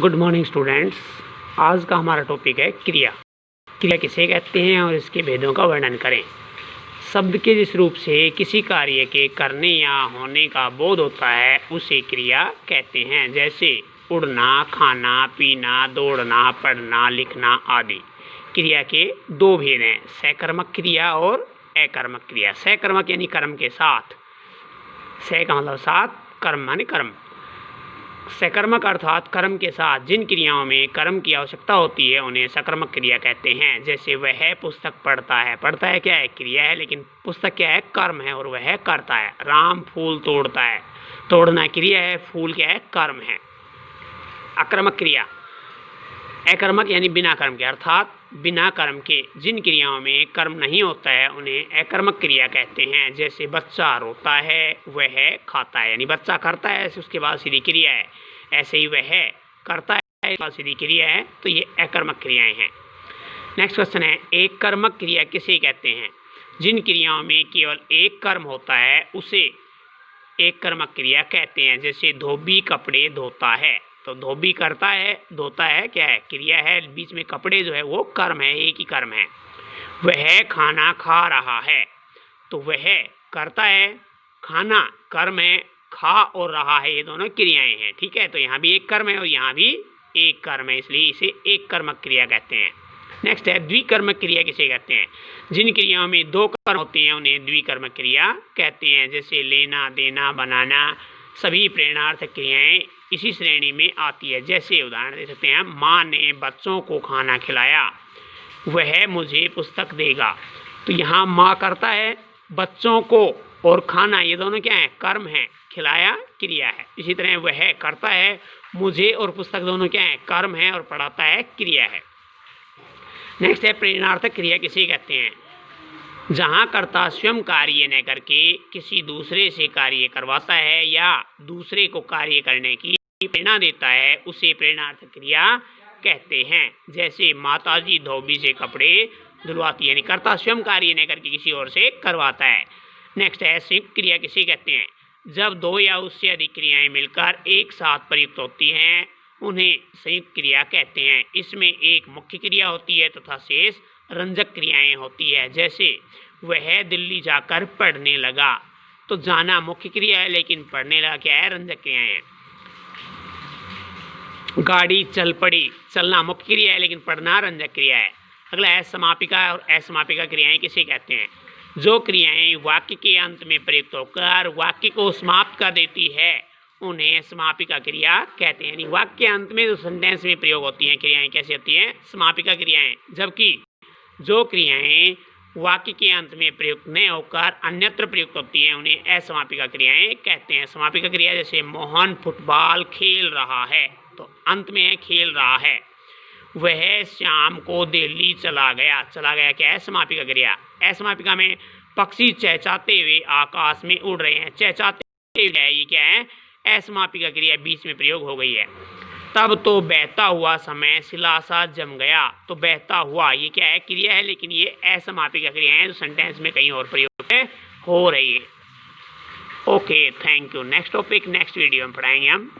Good morning students. आज का हमारा टॉपिक है क्रिया। क्रिया किसे कहते हैं और इसके भेदों का वर्णन करें। शब्द के जिस रूप से किसी कार्य के करने या होने का बोध होता है उसे क्रिया कहते हैं, जैसे उड़ना, खाना, पीना, दौड़ना, पढ़ना, लिखना आदि। क्रिया के दो भेद हैं, सकर्मक क्रिया और अकर्मक क्रिया। सकर्मक यानी कर्म के साथ, स का मतलब साथ, कर्म माने कर्म। सकर्मक अर्थात कर्म के साथ जिन क्रियाओं में कर्म की आवश्यकता होती है उन्हें सकर्मक क्रिया कहते हैं। जैसे वह पुस्तक पढ़ता है। पढ़ता है क्या है? क्रिया है, लेकिन पुस्तक क्या है? कर्म है और वह करता है। राम फूल तोड़ता है। तोड़ना क्रिया है, फूल क्या है? कर्म है। अकर्मक क्रिया, अकर्मक यानी बिना कर्म के, अर्थात बिना कर्म के जिन क्रियाओं में कर्म नहीं होता है उन्हें अकर्मक क्रिया कहते हैं। जैसे बच्चा रोता है, वह खाता है, यानी बच्चा करता है उसके बाद सीधी क्रिया है, ऐसे ही वह करता है बाद सीधी क्रिया है, तो ये अकर्मक क्रियाएं हैं। नेक्स्ट क्वेश्चन है, एक कर्मक क्रिया किसे कहते हैं? जिन क्रियाओं में केवल एक कर्म होता है उसे एक कर्मक क्रिया कहते हैं। जैसे धोबी कपड़े धोता है, तो धोबी करता है, धोता है क्या है? क्रिया है, बीच में कपड़े जो है वो कर्म है, एक ही कर्म है। वह खाना खा रहा है, तो वह करता है, खाना कर्म है, खा और रहा है ये दोनों क्रियाएं हैं। ठीक है, तो यहाँ भी एक कर्म है और यहाँ भी एक कर्म है, इसलिए इसे एक कर्मक क्रिया कहते हैं। नेक्स्ट है, द्विकर्मक क्रिया किसे कहते हैं? जिन क्रियाओं में दो कर्म होते हैं उन्हें द्विकर्मक क्रिया कहते हैं। जैसे लेना, देना, बनाना, सभी प्रेरणार्थक क्रियाएं इसी श्रेणी में आती है। जैसे उदाहरण दे सकते हैं, माँ ने बच्चों को खाना खिलाया, वह मुझे पुस्तक देगा। तो यहाँ माँ करता है, बच्चों को और खाना ये दोनों क्या है? कर्म है, खिलाया क्रिया है। इसी तरह वह करता है, मुझे और पुस्तक दोनों क्या है? कर्म है, और पढ़ाता है क्रिया है। नेक्स्ट है, प्रेरणार्थक क्रिया किसे कहते हैं? जहाँ कर्ता स्वयं कार्य न करके किसी दूसरे से कार्य करवाता है या दूसरे को कार्य करने की प्रेरणा देता है उसे प्रेरणार्थक क्रिया कहते हैं। जैसे माताजी धोबी से कपड़े धुलवाती है, यानी कर्ता स्वयं कार्य न करके किसी और से करवाता है। नेक्स्ट है, संयुक्त क्रिया किसे कहते हैं? जब दो या उससे अधिक क्रियाएं मिलकर एक साथ प्रयुक्त होती हैं उन्हें संयुक्त क्रिया कहते हैं। इसमें एक मुख्य क्रिया होती है तथा शेष रंजक क्रियाएं होती है। जैसे वह दिल्ली जाकर पढ़ने लगा, तो जाना मुख्य क्रिया है, लेकिन पढ़ने लगा क्या है? रंजक क्रियाएं हैं। गाड़ी चल पड़ी, चलना मुख्य क्रिया है, लेकिन पढ़ना रंजक क्रिया है। अगला है, समापिका और असमापिका क्रियाएं किसे कहते हैं? जो क्रियाएं वाक्य के अंत में प्रयुक्त होकर वाक्य को समाप्त कर देती है उन्हें समापिका क्रिया कहते हैं। यानी वाक्य के अंत में जो सेंटेंस में प्रयोग होती हैं क्रियाएं कैसी होती हैं? समापिका क्रियाएं। जबकि जो क्रियाएं वाक्य के अंत में प्रयुक्त न होकर अन्यत्र प्रयुक्त होती हैं उन्हें असमापिका क्रियाएं कहते हैं। समापिका क्रिया, जैसे मोहन फुटबॉल खेल रहा है, तो अंत में है खेल रहा है। वह शाम को दिल्ली चला गया, चला गया क्या है? समापिका क्रिया। असमापिका में पक्षी चहचहाते हुए आकाश में उड़ रहे हैं, चहचहाते हुए ये क्या है? असमापिका क्रिया बीच में प्रयोग हो गई है। तब तो बहता हुआ समय सिलासा जम गया, तो बहता हुआ ये क्या है? क्रिया है, लेकिन ये असमापिका क्रिया है जो सेंटेंस में कहीं और प्रयोग हो रही है। Okay, thank you. Next topic next video में पढ़ाएंगे हम।